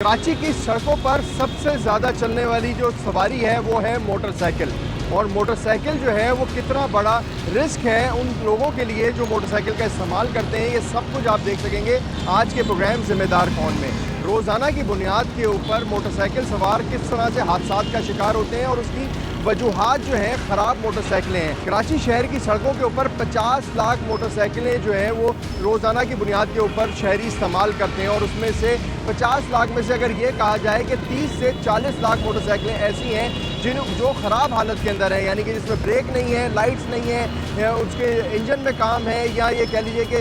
कराची की सड़कों पर सबसे ज़्यादा चलने वाली जो सवारी है वो है मोटरसाइकिल। और मोटरसाइकिल जो है वो कितना बड़ा रिस्क है उन लोगों के लिए जो मोटरसाइकिल का इस्तेमाल करते हैं, ये सब कुछ आप देख सकेंगे आज के प्रोग्राम जिम्मेदार कौन में। रोज़ाना की बुनियाद के ऊपर मोटरसाइकिल सवार किस तरह से हादसात का शिकार होते हैं और उसकी वजूहात जो है ख़राब मोटरसाइकिलें हैं। कराची शहर की सड़कों के ऊपर 50 लाख मोटरसाइकिलें जो हैं वो रोज़ाना की बुनियाद के ऊपर शहरी इस्तेमाल करते हैं और उसमें से 50 लाख में से अगर ये कहा जाए कि 30 से 40 लाख मोटरसाइकिलें ऐसी हैं जो ख़राब हालत के अंदर है, यानी कि जिसमें ब्रेक नहीं है, लाइट्स नहीं है, उसके इंजन में काम है, या ये कह लीजिए कि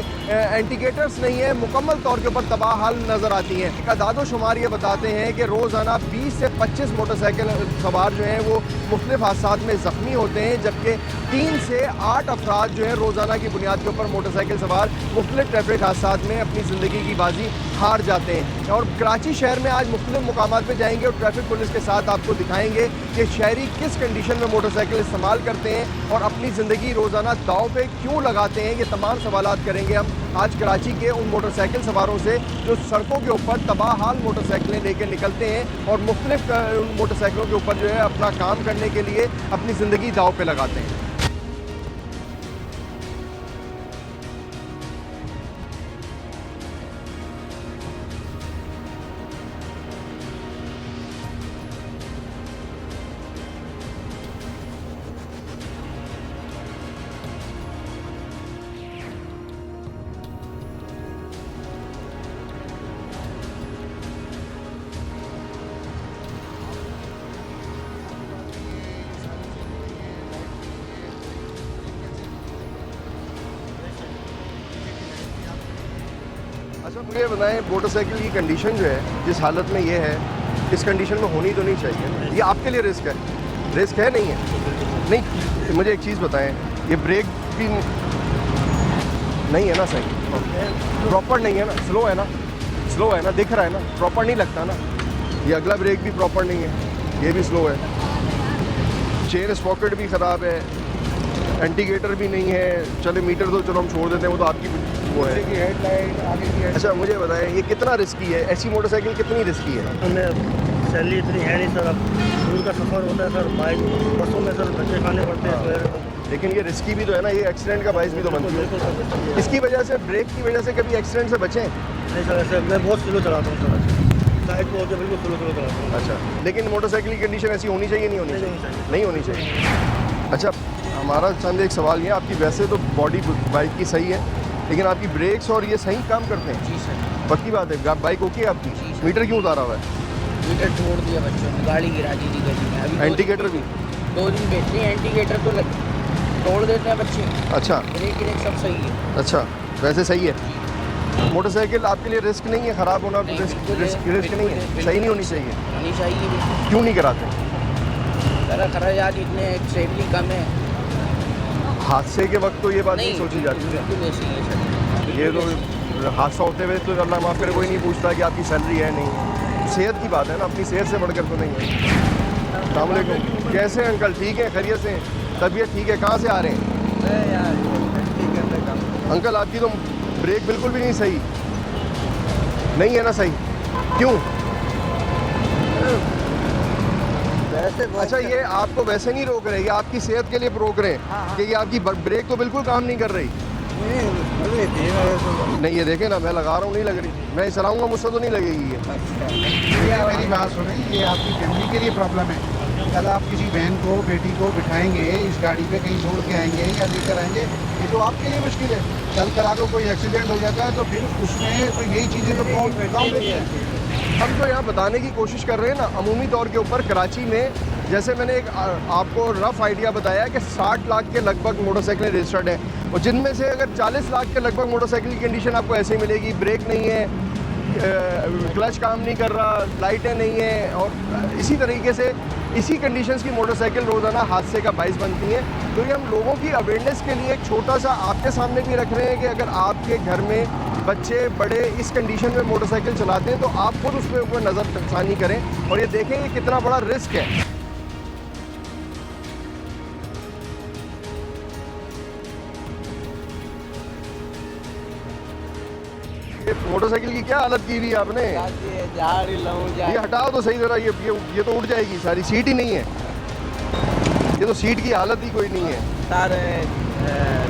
इंडिकेटर्स नहीं है, मुकम्मल तौर के ऊपर तबाह हाल नज़र आती हैं। अदादो शुमार ये बताते हैं कि रोज़ाना 20 से 25 मोटरसाइकिल सवार जो हैं वो मुख्तलिफ हादसात में ज़ख्मी होते हैं, जबकि 3 से 8 अफराद जो है रोज़ाना की बुनियाद के ऊपर मोटरसाइकिल सवार मुख्तलिफ ट्रैफिक हादसात में अपनी ज़िंदगी की बाजी हार जाते हैं। और कराची शहर में आज मुख्तलिफ मुकामात पर जाएंगे और ट्रैफिक पुलिस के साथ आपको दिखाएंगे कि शहरी किस कंडीशन में मोटरसाइकिल इस्तेमाल करते हैं और अपनी ज़िंदगी रोज़ाना दाव पे क्यों लगाते हैं। ये तमाम सवालात करेंगे हम आज कराची के उन मोटरसाइकिल सवारों से जो सड़कों के ऊपर तबाह हाल मोटरसाइकिलें लेकर निकलते हैं और मुख्तलिफ मोटरसाइकिलों के ऊपर जो है अपना काम करने के लिए अपनी ज़िंदगी दाव पे लगाते हैं। अच्छा, मुझे बताएं, मोटरसाइकिल की कंडीशन जो है जिस हालत में ये है, इस कंडीशन में होनी तो नहीं चाहिए। ये आपके लिए रिस्क है नहीं है? नहीं, मुझे एक चीज़ बताएं, ये ब्रेक भी नहीं है ना सही, प्रॉपर नहीं है ना, स्लो है ना, दिख रहा है ना, प्रॉपर नहीं लगता ना। ये अगला ब्रेक भी प्रॉपर नहीं है, ये भी स्लो है, चेन स्पॉकेट भी ख़राब है, इंडिकेटर भी नहीं है। चले मीटर तो चलो हम छोड़ देते हैं, वो तो आपकी वो है कि हेडलाइट आगे की। अच्छा, मुझे बताएं ये कितना रिस्की है, ऐसी मोटरसाइकिल कितनी रिस्की है? हमें सैलरी इतनी है नहीं सर, अब दूर का सफ़र होता है सर, बाइक बसों में सर बच्चे खाने पड़ते हैं। लेकिन ये रिस्की भी तो है ना, ये एक्सीडेंट का बाइस भी तो बनती है। इसकी वजह से, ब्रेक की वजह से कभी एक्सीडेंट से बचें? नहीं सर, ऐसे मैं बहुत स्लो चलाता हूँ सर, साइड को होकर बिल्कुल स्लो चलाता हूँ। अच्छा, लेकिन मोटरसाइकिल की कंडीशन ऐसी होनी चाहिए नहीं होनी चाहिए? नहीं होनी चाहिए। अच्छा, हमारा चंद एक सवाल ये, आपकी वैसे तो बॉडी बाइक की सही है, लेकिन आपकी ब्रेक्स और ये सही काम करते हैं? जी सर। पक्की बात है? बाइक ओके है आपकी? मीटर क्यों उतारा हुआ है? मीटर छोड़ दिया बच्चों ने, गाड़ी गिरा दी थी गली में। अभी इंडिकेटर भी 2 दिन बैठते हैं, इंडिकेटर तो तोड़ देते हैं बच्चे। अच्छा ब्रेक सब सही है। अच्छा, वैसे सही है। मोटरसाइकिल आपके लिए रिस्क नहीं है, ख़राब होना नहीं, रिस्क नहीं है, सही नहीं होनी चाहिए? होनी चाहिए भी। क्यों नहीं कराते? सर खराजात इतने, सेफ्टी कम है। हादसे के वक्त तो ये बात नहीं सोची जाती। बिल्कुल ऐसी है सर। ये तो हादसा होते हुए तो अल्लाह माफ़ करे कोई नहीं पूछता कि आपकी सैलरी है नहीं। सेहत की बात है ना, अपनी सेहत से बढ़कर तो नहीं है। अस्सलाम वालेकुम, कैसे हैं अंकल? ठीक है, खैरियत से? तबीयत ठीक है? कहाँ से आ रहे हैं अंकल? आपकी तो ब्रेक बिल्कुल भी नहीं सही, नहीं है ना सही, क्यों? अच्छा, ये आपको वैसे नहीं रोक रहे, ये आपकी सेहत के लिए रोक रहे हैं कि ये आपकी ब्रेक तो बिल्कुल काम नहीं कर रही। नहीं, ये देखें ना, मैं लगा रहा हूँ, नहीं लग रही, मैं चलाऊंगा मुझसे तो नहीं लगेगी ये। मेरी बात सुनें, ये आपकी फैमिली के लिए प्रॉब्लम है। कल आप किसी बहन को, बेटी को बिठाएंगे इस गाड़ी पे, कहीं छोड़ के आएंगे या लेकर आएंगे, ये तो आपके लिए मुश्किल है। कल करा को कोई एक्सीडेंट हो जाता है तो फिर उसमें तो यही चीज़ें तो कौन लेती है। हम तो यहाँ बताने की कोशिश कर रहे हैं ना, अमूमी तौर के ऊपर कराची में, जैसे मैंने एक आपको रफ़ आइडिया बताया कि 60 लाख के लगभग मोटरसाइकिलें रजिस्टर्ड हैं, और जिनमें से अगर 40 लाख के लगभग मोटरसाइकिल की कंडीशन आपको ऐसे ही मिलेगी, ब्रेक नहीं है, क्लच काम नहीं कर रहा, लाइटें नहीं हैं, और इसी तरीके से इसी कंडीशंस की मोटरसाइकिल रोज़ाना हादसे का बाइस बनती हैं। तो ये हम लोगों की अवेयरनेस के लिए एक छोटा सा आपके सामने भी रख रहे हैं कि अगर आपके घर में बच्चे बड़े इस कंडीशन में मोटरसाइकिल चलाते हैं तो आप खुद उस पर ऊपर नज़रसानी करें और ये देखें कि कितना बड़ा रिस्क है। मोटरसाइकिल की क्या हालत की हुई है आपने? ये हटाओ तो सही जरा, ये तो उड़ जाएगी सारी, सीट ही नहीं है, ये तो सीट की हालत ही कोई नहीं है। सारे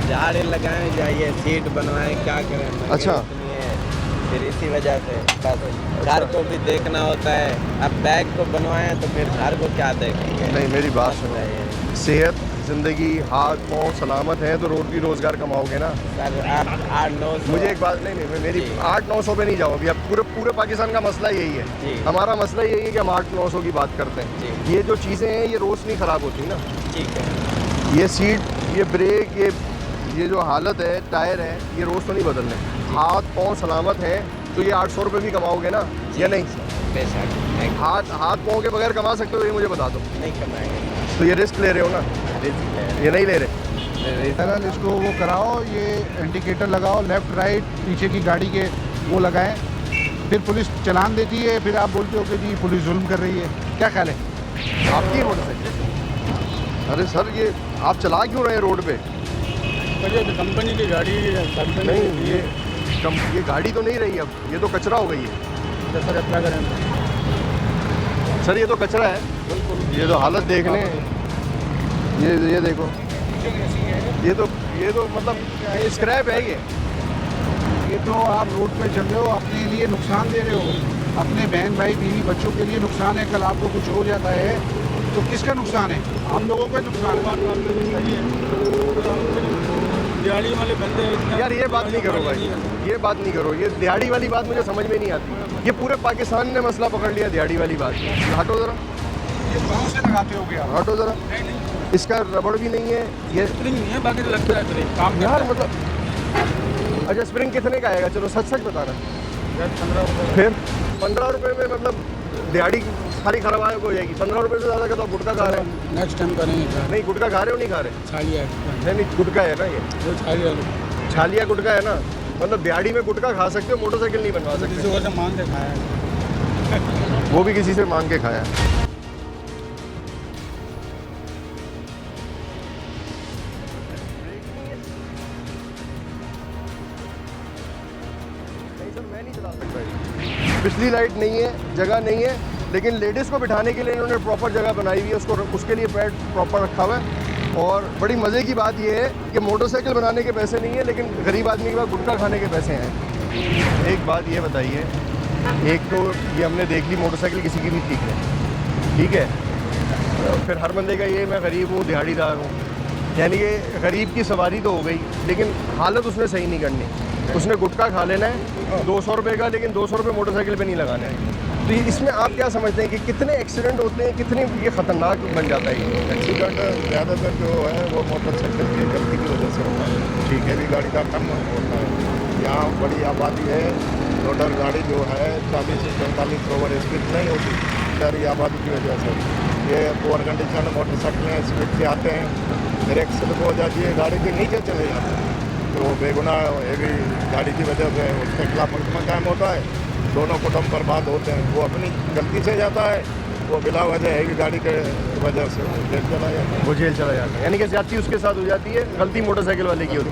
झाड़े लगाए जाइए, सीट बनवाएं, क्या करें। अच्छा। फिर इसी वजह से बस घर को भी देखना होता है। अब बैग को बनवाएं तो फिर घर को क्या देखेंगे। नहीं मेरी बात सुनो, सेहत ज़िंदगी हाथ पाँव सलामत है तो रोटी रोज़गार कमाओगे ना। सर आप 800-900 मुझे एक बात नहीं मेरी 800-900 पे नहीं जाओ अभी। अब पूरे पाकिस्तान का मसला यही है, जी। हमारा मसला यही है कि हम 800-900 की बात करते हैं। जी। ये जो चीज़ें हैं ये रोज़ नहीं ख़राब होती ना। ठीक है। ये सीट, ये ब्रेक, ये जो हालत है, टायर है, ये रोज़ तो नहीं बदलने। हाथ पाँव सलामत है तो ये 800 रुपये भी कमाओगे ना या नहीं? बेशक हाथ पाँव के बगैर कमा सकते हो ये मुझे बता दो। नहीं कमाएंगे। तो ये रिस्क ले रहे हो ना, ये नहीं ले रहे। पैरेलल इसको वो कराओ, ये इंडिकेटर लगाओ, लेफ्ट राइट पीछे की गाड़ी के वो लगाएं, फिर पुलिस चालान देती है, फिर आप बोलते हो कि जी पुलिस जुल्म कर रही है। क्या ख्याल है आपकी मोटरसाइकिल? अरे सर ये आप चला क्यों रहे हैं रोड पे? कंपनी की गाड़ी नहीं ये गाड़ी तो नहीं रही, अब ये तो कचरा हो गई है। सर क्या करें। सर ये तो कचरा है, ये तो हालत देख लें, ये देखो, ये तो मतलब स्क्रैप है ये तो आप रोड पे चल रहे हो, अपने लिए नुकसान दे रहे हो, अपने बहन भाई बीवी बच्चों के लिए नुकसान है। कल आपको कुछ हो जाता है तो किसका नुकसान है? हम लोगों का नुकसान है। दिहाड़ी वाले बंदे यार ये बात नहीं करो भाई, ये बात नहीं करो, ये दिहाड़ी वाली बात मुझे समझ में नहीं आती। ये पूरे पाकिस्तान ने मसला पकड़ लिया दिहाड़ी वाली बात। हटो ज़रा, ये कौन से लगाते हो गया? हटो ज़रा, इसका रबड़ भी नहीं है ये स्प्रिंग नहीं है, बाकी तो लगता है काम यार मतलब। अच्छा स्प्रिंग कितने का आएगा? चलो सच बताना। 15 रुपये। फिर 15 रुपये में मतलब दिहाड़ी सारी खराब हो जाएगी। 15 रुपये से ज़्यादा का तो आप गुटखा खा रहे हैं। नेक्स्ट टाइम करेंगे। नहीं गुटखा खा रहे हो नहीं खा रहे? छालिया नहीं गुटखा है ना, ये छालिया छालिया गुटखा है ना, मतलब दिहाड़ी में गुटखा खा सकते हो, मोटरसाइकिल नहीं बनवा सकते। किसी को मांग के खाया। वो भी किसी से मांग के खाया। मैं नहीं चला सकता। पिछली लाइट नहीं है, जगह नहीं है, लेकिन लेडीज़ को बिठाने के लिए इन्होंने प्रॉपर जगह बनाई हुई है, उसके लिए पैड प्रॉपर रखा हुआ है। और बड़ी मज़े की बात यह है कि मोटरसाइकिल बनाने के पैसे नहीं है, लेकिन गरीब आदमी के पास गुटखा खाने के पैसे हैं। एक बात ये बताइए, एक तो ये हमने देख ली मोटरसाइकिल किसी की भी ठीक है, फिर हर बंदे का ये मैं गरीब हूँ दिहाड़ीदार हूँ, यानी कि गरीब की सवारी तो हो गई, लेकिन हालत उसने सही नहीं करनी। उसने गुटखा खा लेना है 200 रुपये का, लेकिन 200 रुपये मोटरसाइकिल पे नहीं लगाना है। तो इसमें आप क्या समझते हैं कि कितने एक्सीडेंट होते हैं, कितने ये ख़तरनाक बन जाता है ये? एक्सीडेंट ज़्यादातर जो है वो मोटरसाइकिल की गलती की वजह से होता है। ठीक है, भी गाड़ी का कम होता है। यहाँ बड़ी आबादी है, लोडर गाड़ी जो है 40 से 45 ओवर स्पीड नहीं होती शहरी आबादी की वजह से। ये ओवर कंडीशन मोटरसाइकिलें स्पीड से आते हैं, ब्रेक स्लिप हो जाती है, गाड़ी के नीचे चले जाते हैं, तो बेगुनाह हेवी गाड़ी की वजह से उसके खिलाफ मुकदमा कायम होता है। दोनों कुटुंब बर्बाद होते हैं। वो अपनी गलती से जाता है, वो बिला वजह हैवी गाड़ी के वजह से जेल चला जाता है। वो जेल चला जाता है, यानी कि ज़्यादती उसके साथ हो जाती है, गलती मोटरसाइकिल वाले की होती है।